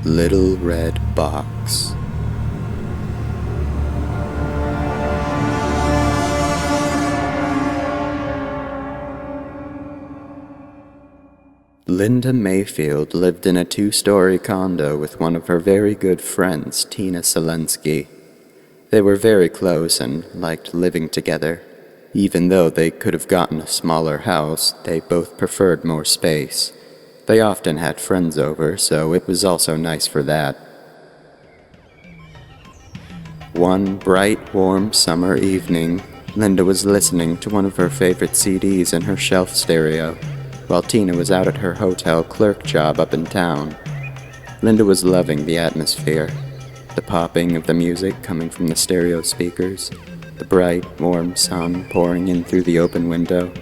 Little Red Box. Linda Mayfield lived in a 2-story condo with one of her very good friends, Tina Selensky. They were very close and liked living together. Even though they could have gotten a smaller house, they both preferred more space. They often had friends over, so it was also nice for that. One bright, warm summer evening, Linda was listening to one of her favorite CDs in her shelf stereo, while Tina was out at her hotel clerk job up in town. Linda was loving the atmosphere, the popping of the music coming from the stereo speakers, the bright, warm sun pouring in through the open window,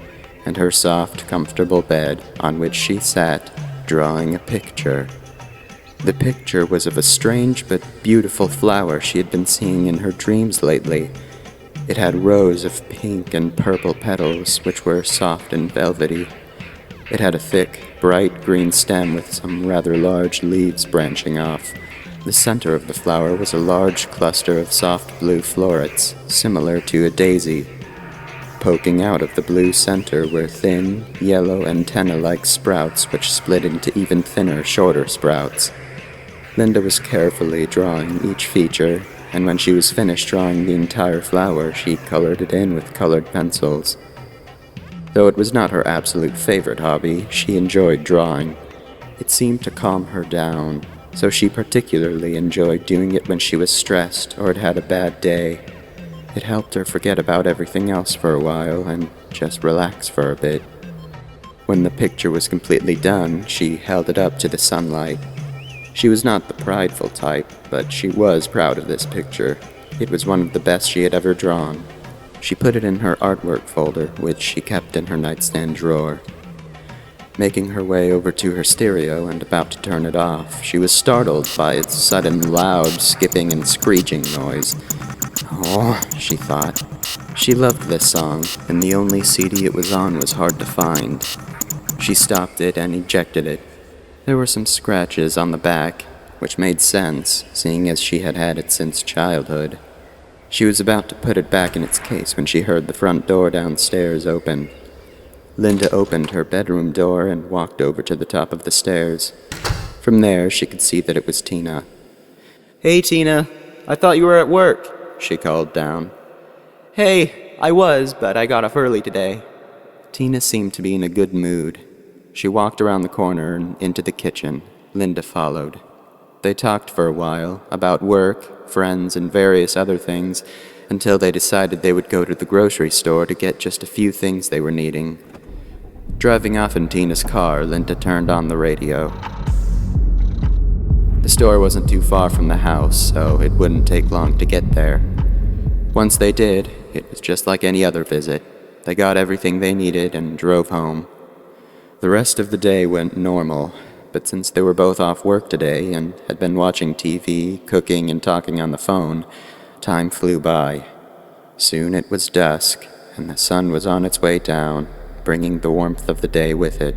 and her soft, comfortable bed on which she sat, drawing a picture. The picture was of a strange but beautiful flower she had been seeing in her dreams lately. It had rows of pink and purple petals, which were soft and velvety. It had a thick, bright green stem with some rather large leaves branching off. The center of the flower was a large cluster of soft blue florets, similar to a daisy. Poking out of the blue center were thin, yellow antenna-like sprouts which split into even thinner, shorter sprouts. Linda was carefully drawing each feature, and when she was finished drawing the entire flower, she colored it in with colored pencils. Though it was not her absolute favorite hobby, she enjoyed drawing. It seemed to calm her down, so she particularly enjoyed doing it when she was stressed or had had a bad day. It helped her forget about everything else for a while and just relax for a bit. When the picture was completely done, she held it up to the sunlight. She was not the prideful type, but she was proud of this picture. It was one of the best she had ever drawn. She put it in her artwork folder, which she kept in her nightstand drawer. Making her way over to her stereo and about to turn it off, she was startled by its sudden loud skipping and screeching noise. Oh, she thought. She loved this song, and the only CD it was on was hard to find. She stopped it and ejected it. There were some scratches on the back, which made sense, seeing as she had had it since childhood. She was about to put it back in its case when she heard the front door downstairs open. Linda opened her bedroom door and walked over to the top of the stairs. From there, she could see that it was Tina. "Hey, Tina, I thought you were at work," she called down. "Hey, I was, but I got off early today." Tina seemed to be in a good mood. She walked around the corner and into the kitchen. Linda followed. They talked for a while, about work, friends, and various other things, until they decided they would go to the grocery store to get just a few things they were needing. Driving off in Tina's car, Linda turned on the radio. The store wasn't too far from the house, so it wouldn't take long to get there. Once they did, it was just like any other visit. They got everything they needed and drove home. The rest of the day went normal, but since they were both off work today and had been watching TV, cooking, and talking on the phone, time flew by. Soon it was dusk, and the sun was on its way down, bringing the warmth of the day with it.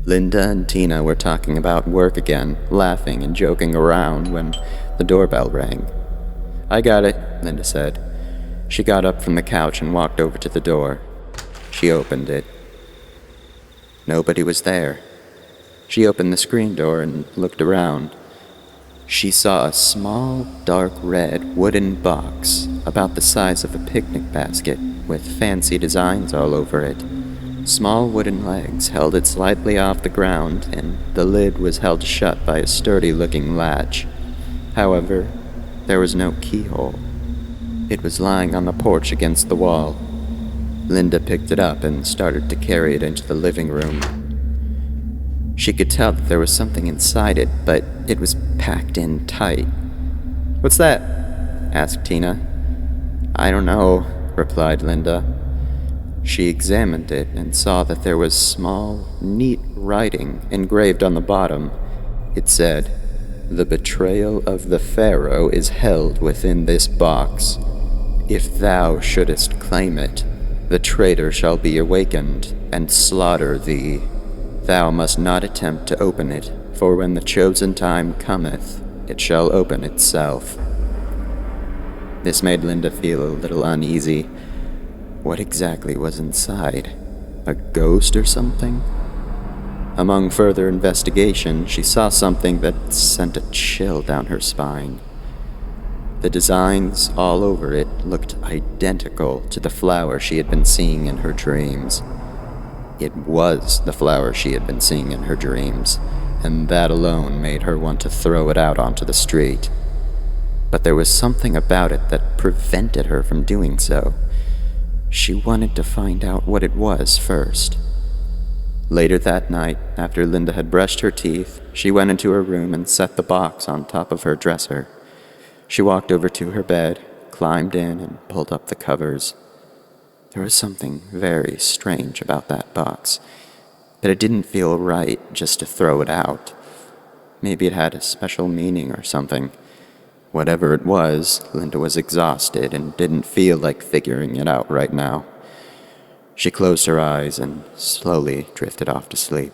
Linda and Tina were talking about work again, laughing and joking around when the doorbell rang. "I got it," Linda said. She got up from the couch and walked over to the door. She opened it. Nobody was there. She opened the screen door and looked around. She saw a small, dark red wooden box about the size of a picnic basket with fancy designs all over it. Small wooden legs held it slightly off the ground, and the lid was held shut by a sturdy-looking latch. However, there was no keyhole. It was lying on the porch against the wall. Linda picked it up and started to carry it into the living room. She could tell that there was something inside it, but it was packed in tight. "What's that?" asked Tina. "I don't know," replied Linda. She examined it and saw that there was small, neat writing engraved on the bottom. It said, "The betrayal of the Pharaoh is held within this box. If thou shouldest claim it, the traitor shall be awakened and slaughter thee. Thou must not attempt to open it, For when the chosen time cometh, it shall open itself. This made Linda feel a little uneasy. What exactly was inside? A ghost or something? Among further investigation, she saw something that sent a chill down her spine. The designs all over it looked identical to the flower she had been seeing in her dreams. It was the flower she had been seeing in her dreams, and that alone made her want to throw it out onto the street. But there was something about it that prevented her from doing so. She wanted to find out what it was first. Later that night, after Linda had brushed her teeth, she went into her room and set the box on top of her dresser. She walked over to her bed, climbed in, and pulled up the covers. There was something very strange about that box, that it didn't feel right just to throw it out. Maybe it had a special meaning or something. Whatever it was, Linda was exhausted and didn't feel like figuring it out right now. She closed her eyes and slowly drifted off to sleep.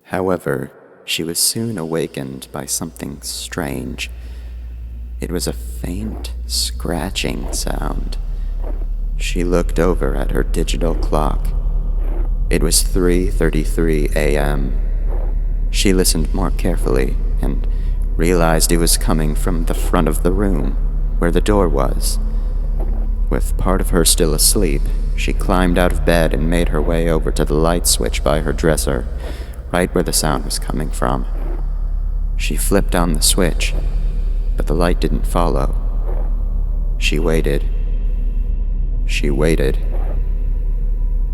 However, she was soon awakened by something strange. It was a faint scratching sound. She looked over at her digital clock. It was 3:33 a.m. She listened more carefully and realized it was coming from the front of the room, where the door was. With part of her still asleep, she climbed out of bed and made her way over to the light switch by her dresser, right where the sound was coming from. She flipped on the switch, but the light didn't follow. She waited. She waited.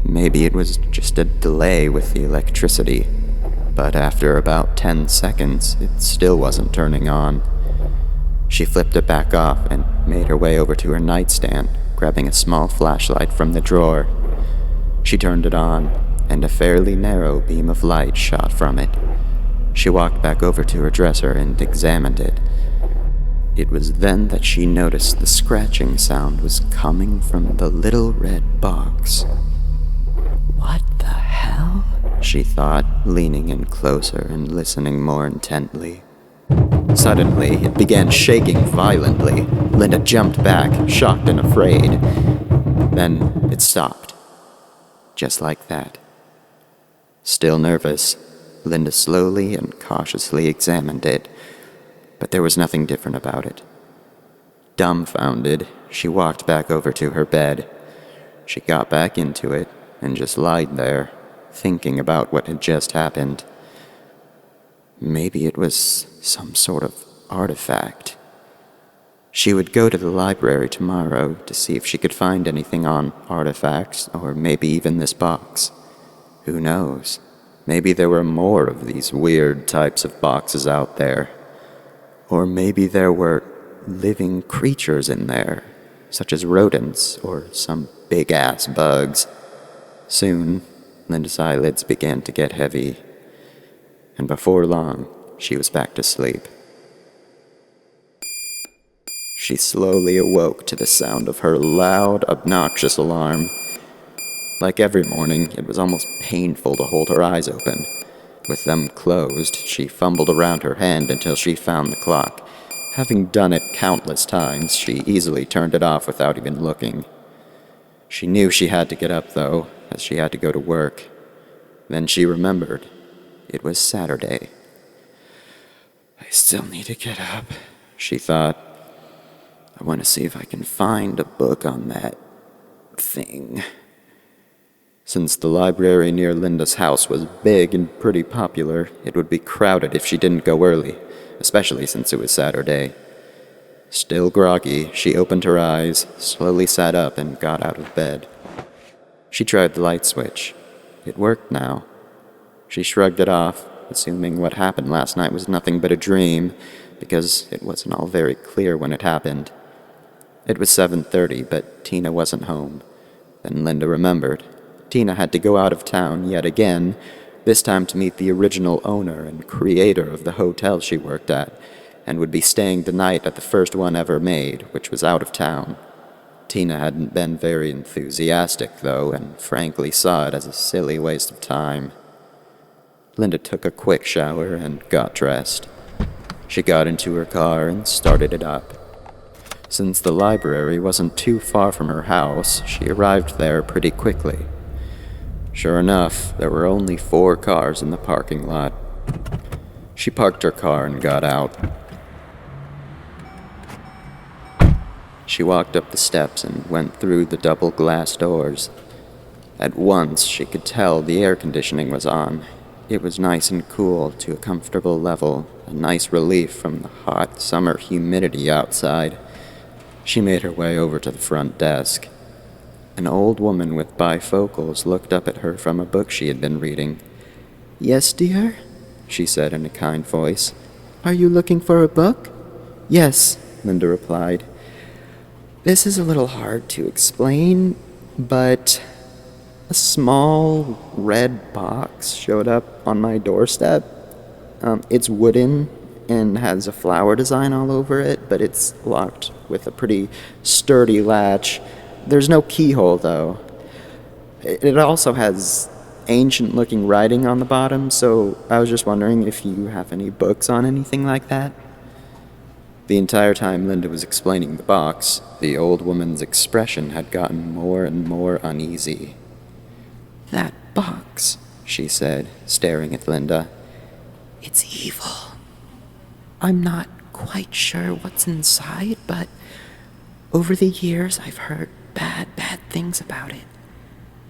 Maybe it was just a delay with the electricity, but after about 10 seconds, it still wasn't turning on. She flipped it back off and made her way over to her nightstand, grabbing a small flashlight from the drawer. She turned it on, and a fairly narrow beam of light shot from it. She walked back over to her dresser and examined it. It was then that she noticed the scratching sound was coming from the little red box. What the hell? She thought, leaning in closer and listening more intently. Suddenly, it began shaking violently. Linda jumped back, shocked and afraid. Then it stopped. Just like that. Still nervous, Linda slowly and cautiously examined it, but there was nothing different about it. Dumbfounded, she walked back over to her bed. She got back into it and just lied there, thinking about what had just happened. Maybe it was some sort of artifact. She would go to the library tomorrow to see if she could find anything on artifacts, or maybe even this box. Who knows? Maybe there were more of these weird types of boxes out there. Or maybe there were living creatures in there, such as rodents or some big-ass bugs. Soon, Linda's eyelids began to get heavy, and before long, she was back to sleep. She slowly awoke to the sound of her loud, obnoxious alarm. Like every morning, it was almost painful to hold her eyes open. With them closed, she fumbled around her hand until she found the clock. Having done it countless times, she easily turned it off without even looking. She knew she had to get up, though, as she had to go to work. Then she remembered. It was Saturday. I still need to get up, she thought. I want to see if I can find a book on that thing. Since the library near Linda's house was big and pretty popular, it would be crowded if she didn't go early, especially since it was Saturday. Still groggy, she opened her eyes, slowly sat up, and got out of bed. She tried the light switch. It worked now. She shrugged it off, assuming what happened last night was nothing but a dream, because it wasn't all very clear when it happened. It was 7:30, but Tina wasn't home. Then Linda remembered. Tina had to go out of town yet again, this time to meet the original owner and creator of the hotel she worked at, and would be staying the night at the first one ever made, which was out of town. Tina hadn't been very enthusiastic, though, and frankly saw it as a silly waste of time. Linda took a quick shower and got dressed. She got into her car and started it up. Since the library wasn't too far from her house, she arrived there pretty quickly. Sure enough, there were only 4 cars in the parking lot. She parked her car and got out. She walked up the steps and went through the double glass doors. At once, she could tell the air conditioning was on. It was nice and cool to a comfortable level, a nice relief from the hot summer humidity outside. She made her way over to the front desk. An old woman with bifocals looked up at her from a book she had been reading. "Yes, dear?" she said in a kind voice. "Are you looking for a book?" "Yes," Linda replied. "This is a little hard to explain, but a small red box showed up on my doorstep. It's wooden and has a flower design all over it, but it's locked with a pretty sturdy latch. There's no keyhole, though. It also has ancient-looking writing on the bottom, so I was just wondering if you have any books on anything like that." The entire time Linda was explaining the box, the old woman's expression had gotten more and more uneasy. "That box," she said, staring at Linda. "It's evil. I'm not quite sure what's inside, but over the years I've heard bad things about it."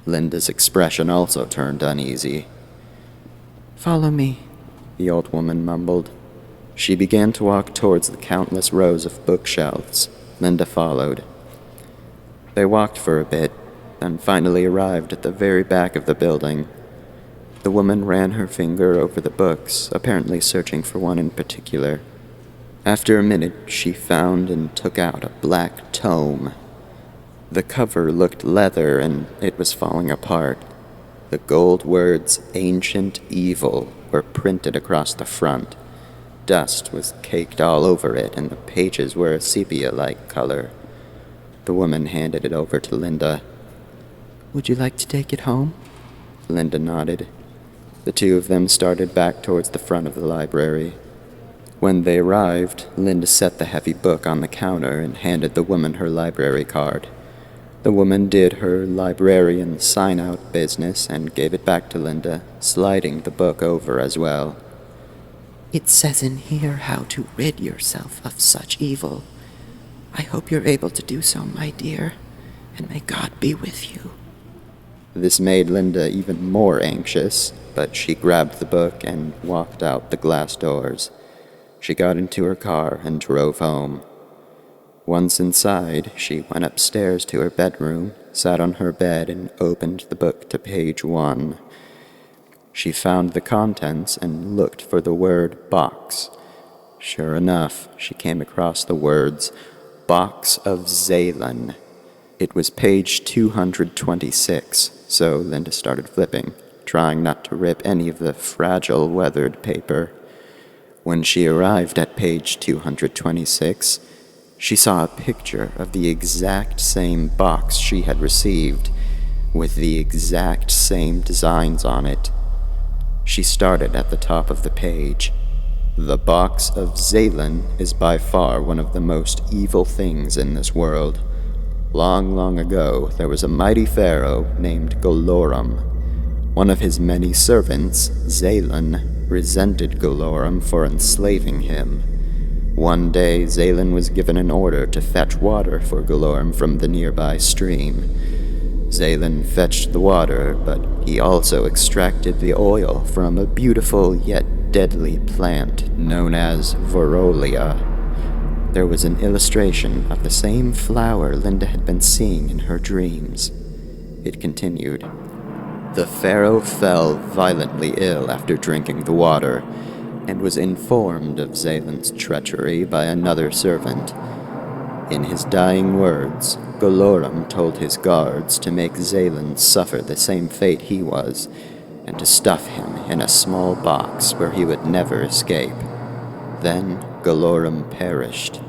Linda's expression also turned uneasy. "Follow me," the old woman mumbled. She began to walk towards the countless rows of bookshelves. Linda followed. They walked for a bit, then finally arrived at the very back of the building. The woman ran her finger over the books, apparently searching for one in particular. After a minute, she found and took out a black tome. The cover looked leather and it was falling apart. The gold words "Ancient Evil" were printed across the front. Dust was caked all over it and the pages were a sepia-like color. The woman handed it over to Linda. "Would you like to take it home?" Linda nodded. The two of them started back towards the front of the library. When they arrived, Linda set the heavy book on the counter and handed the woman her library card. The woman did her librarian sign-out business and gave it back to Linda, sliding the book over as well. "It says in here how to rid yourself of such evil. I hope you're able to do so, my dear, and may God be with you." This made Linda even more anxious, but she grabbed the book and walked out the glass doors. She got into her car and drove home. Once inside, she went upstairs to her bedroom, sat on her bed, and opened the book to page 1. She found the contents and looked for the word box. Sure enough, she came across the words Box of Zalen. It was page 226, so Linda started flipping, trying not to rip any of the fragile, weathered paper. When she arrived at page 226, she saw a picture of the exact same box she had received, with the exact same designs on it. She started at the top of the page. The Box of Zalen is by far one of the most evil things in this world. Long, long ago, there was a mighty pharaoh named Golorum. One of his many servants, Zalen, resented Golorum for enslaving him. One day, Zalen was given an order to fetch water for Golorum from the nearby stream. Zalen fetched the water, but he also extracted the oil from a beautiful yet deadly plant known as Vorolia. There was an illustration of the same flower Linda had been seeing in her dreams. It continued. The pharaoh fell violently ill after drinking the water, and was informed of Zalen's treachery by another servant. In his dying words, Golorum told his guards to make Zalen suffer the same fate he was, and to stuff him in a small box where he would never escape. Then Golorum perished.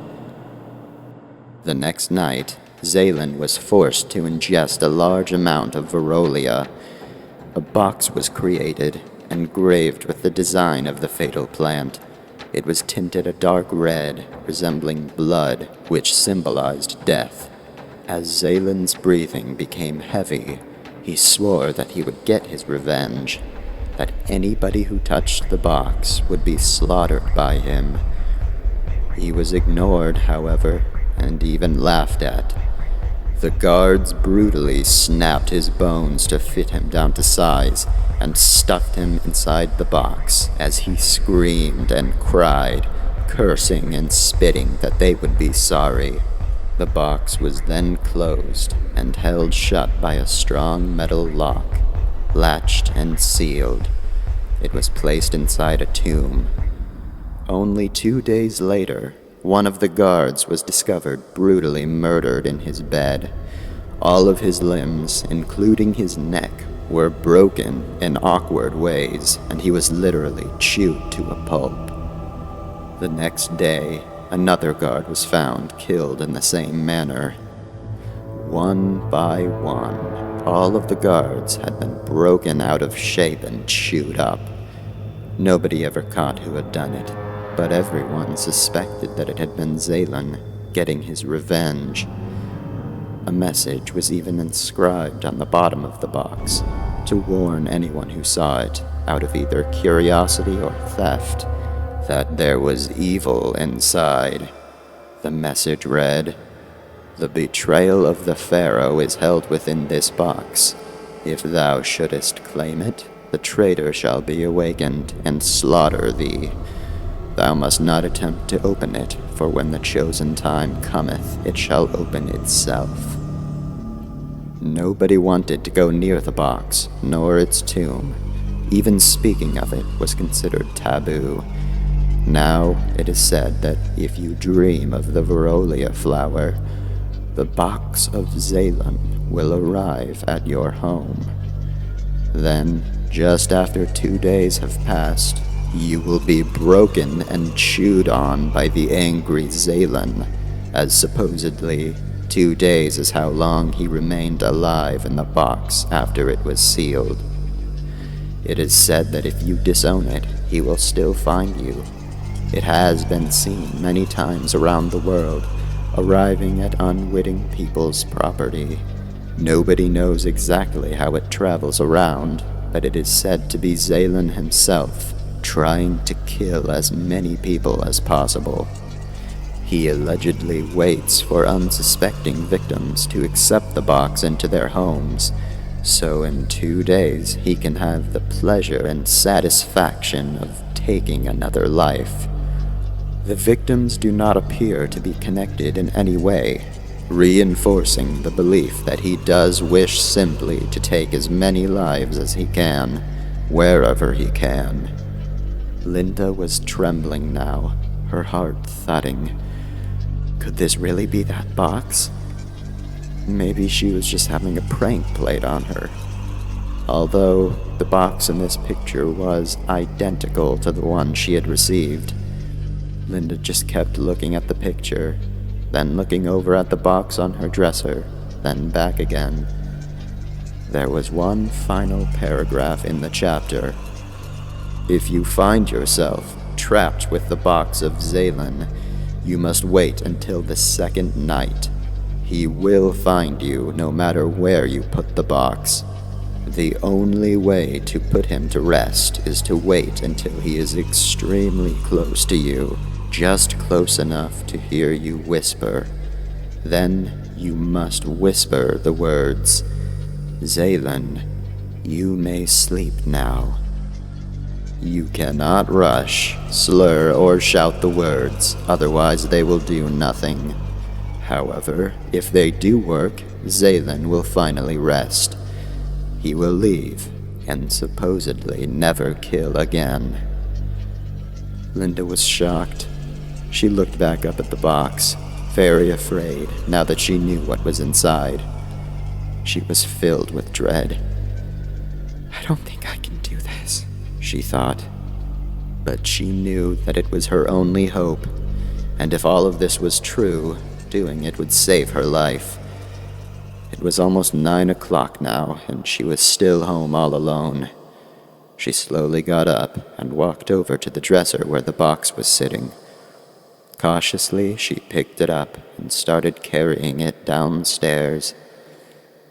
The next night, Zalen was forced to ingest a large amount of Vorolia. A box was created, engraved with the design of the fatal plant. It was tinted a dark red, resembling blood, which symbolized death. As Zalen's breathing became heavy, he swore that he would get his revenge, that anybody who touched the box would be slaughtered by him. He was ignored, however, and even laughed at. The guards brutally snapped his bones to fit him down to size and stuffed him inside the box as he screamed and cried, cursing and spitting that they would be sorry. The box was then closed and held shut by a strong metal lock, latched and sealed. It was placed inside a tomb. Only 2 days later, one of the guards was discovered brutally murdered in his bed. All of his limbs, including his neck, were broken in awkward ways, and he was literally chewed to a pulp. The next day, another guard was found killed in the same manner. One by one, all of the guards had been broken out of shape and chewed up. Nobody ever caught who had done it, but everyone suspected that it had been Zalen getting his revenge. A message was even inscribed on the bottom of the box to warn anyone who saw it, out of either curiosity or theft, that there was evil inside. The message read, "The betrayal of the Pharaoh is held within this box. If thou shouldest claim it, the traitor shall be awakened and slaughter thee. Thou must not attempt to open it, for when the chosen time cometh, it shall open itself." Nobody wanted to go near the box, nor its tomb. Even speaking of it was considered taboo. Now it is said that if you dream of the Verolia flower, the box of Zalen will arrive at your home. Then, just after 2 days have passed, you will be broken and chewed on by the angry Zalen, as supposedly 2 days is how long he remained alive in the box after it was sealed. It is said that if you disown it, he will still find you. It has been seen many times around the world, arriving at unwitting people's property. Nobody knows exactly how it travels around, but it is said to be Zalen himself, trying to kill as many people as possible. He allegedly waits for unsuspecting victims to accept the box into their homes, so in 2 days he can have the pleasure and satisfaction of taking another life. The victims do not appear to be connected in any way, reinforcing the belief that he does wish simply to take as many lives as he can, wherever he can. Linda was trembling now, her heart thudding. Could this really be that box? Maybe she was just having a prank played on her. Although the box in this picture was identical to the one she had received, Linda just kept looking at the picture, then looking over at the box on her dresser, then back again. There was one final paragraph in the chapter. If you find yourself trapped with the box of Zalen, you must wait until the second night. He will find you no matter where you put the box. The only way to put him to rest is to wait until he is extremely close to you, just close enough to hear you whisper. Then you must whisper the words, "Zalen, you may sleep now." You cannot rush, slur, or shout the words, otherwise they will do nothing. However, if they do work, Zalen will finally rest. He will leave, and supposedly never kill again. Linda was shocked. She looked back up at the box, very afraid now that she knew what was inside. She was filled with dread. I don't think I can do this, she thought. But she knew that it was her only hope, and if all of this was true, doing it would save her life. It was almost 9 o'clock now, and she was still home all alone. She slowly got up and walked over to the dresser where the box was sitting. Cautiously, she picked it up and started carrying it downstairs.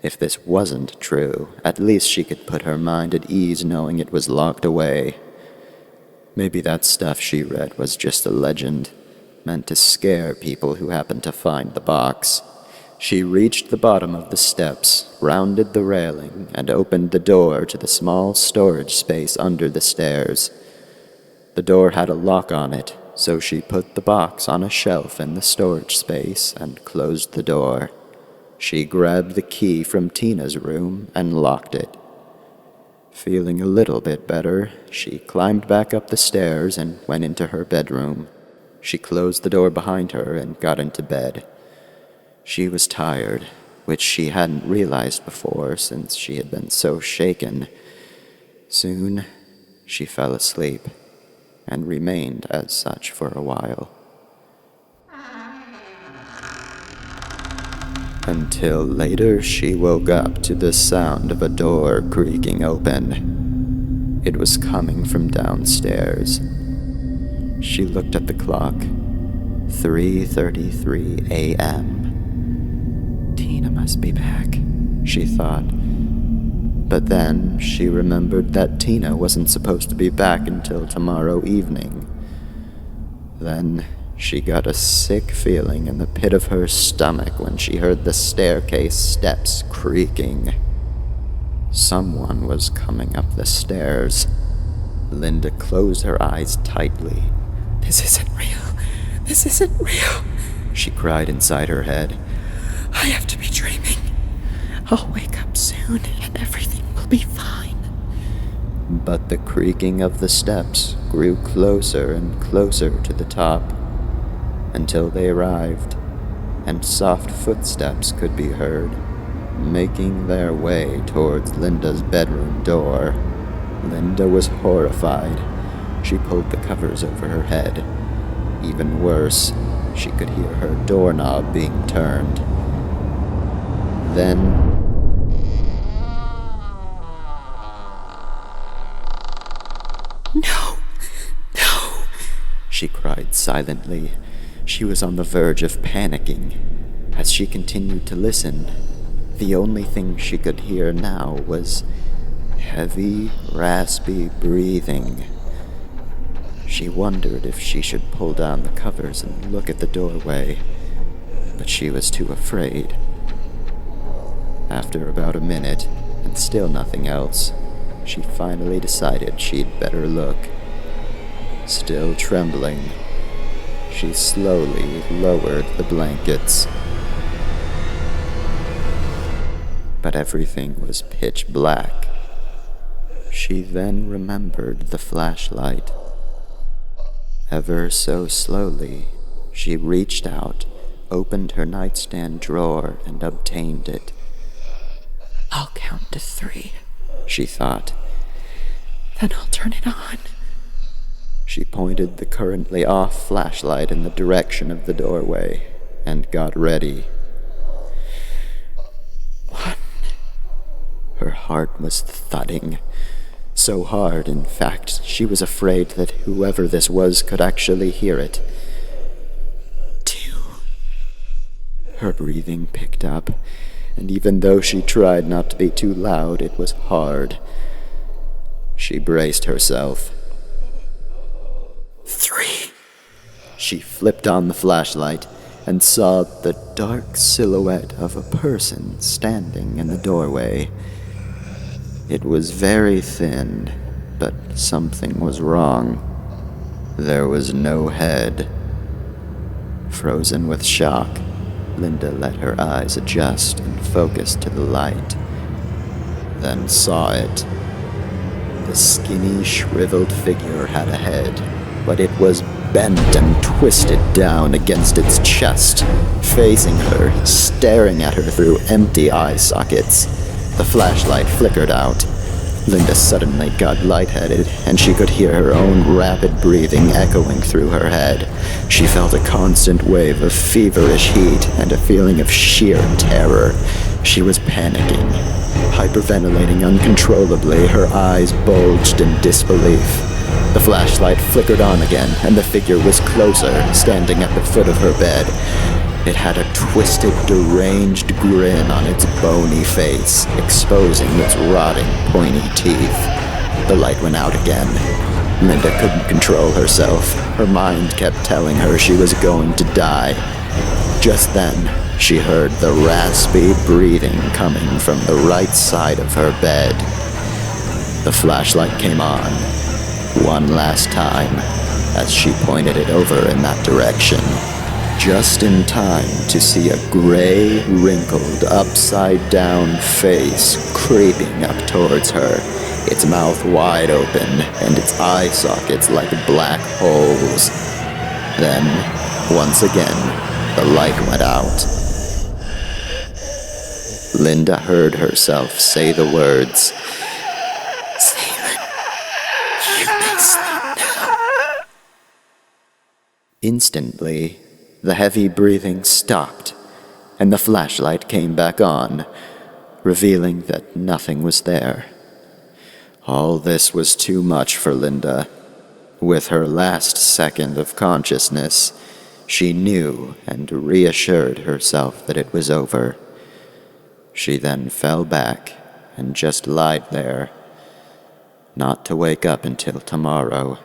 If this wasn't true, at least she could put her mind at ease knowing it was locked away. Maybe that stuff she read was just a legend, meant to scare people who happened to find the box. She reached the bottom of the steps, rounded the railing, and opened the door to the small storage space under the stairs. The door had a lock on it, so she put the box on a shelf in the storage space and closed the door. She grabbed the key from Tina's room and locked it. Feeling a little bit better, she climbed back up the stairs and went into her bedroom. She closed the door behind her and got into bed. She was tired, which she hadn't realized before since she had been so shaken. Soon, she fell asleep and remained as such for a while. Until later she woke up to the sound of a door creaking open. It was coming from downstairs. She looked at the clock. 3:33 a.m. Tina must be back, she thought. But then she remembered that Tina wasn't supposed to be back until tomorrow evening. Then she got a sick feeling in the pit of her stomach when she heard the staircase steps creaking. Someone was coming up the stairs. Linda closed her eyes tightly. This isn't real. This isn't real, she cried inside her head. I have to be dreaming. I'll wake up soon and everything will be fine. But the creaking of the steps grew closer and closer to the top, until they arrived, and soft footsteps could be heard, making their way towards Linda's bedroom door. Linda was horrified. She pulled the covers over her head. Even worse, she could hear her doorknob being turned. Then No! she cried silently. She was on the verge of panicking. As she continued to listen, the only thing she could hear now was heavy, raspy breathing. She wondered if she should pull down the covers and look at the doorway, but she was too afraid. After about a minute, and still nothing else, she finally decided she'd better look. Still trembling, she slowly lowered the blankets. But everything was pitch black. She then remembered the flashlight. Ever so slowly, she reached out, opened her nightstand drawer, and obtained it. I'll count to 3, she thought. Then I'll turn it on. She pointed the currently off flashlight in the direction of the doorway and got ready. 1. Her heart was thudding. So hard, in fact, she was afraid that whoever this was could actually hear it. 2. Her breathing picked up, and even though she tried not to be too loud, it was hard. She braced herself. 3. She flipped on the flashlight and saw the dark silhouette of a person standing in the doorway. It was very thin, but something was wrong. There was no head. Frozen with shock, Linda let her eyes adjust and focus to the light, then saw it. The skinny, shriveled figure had a head, but it was bent and twisted down against its chest, facing her, staring at her through empty eye sockets. The flashlight flickered out. Linda suddenly got lightheaded, and she could hear her own rapid breathing echoing through her head. She felt a constant wave of feverish heat and a feeling of sheer terror. She was panicking, hyperventilating uncontrollably, her eyes bulged in disbelief. The flashlight flickered on again, and the figure was closer, standing at the foot of her bed. It had a twisted, deranged grin on its bony face, exposing its rotting, pointy teeth. The light went out again. Linda couldn't control herself. Her mind kept telling her she was going to die. Just then, she heard the raspy breathing coming from the right side of her bed. The flashlight came on, one last time, as she pointed it over in that direction, just in time to see a gray, wrinkled, upside-down face creeping up towards her, its mouth wide open and its eye sockets like black holes. Then, once again, the light went out. Linda heard herself say the words, "Salem, you may sleep now." Instantly, the heavy breathing stopped, and the flashlight came back on, revealing that nothing was there. All this was too much for Linda. With her last second of consciousness, she knew and reassured herself that it was over. She then fell back and just lied there, not to wake up until tomorrow.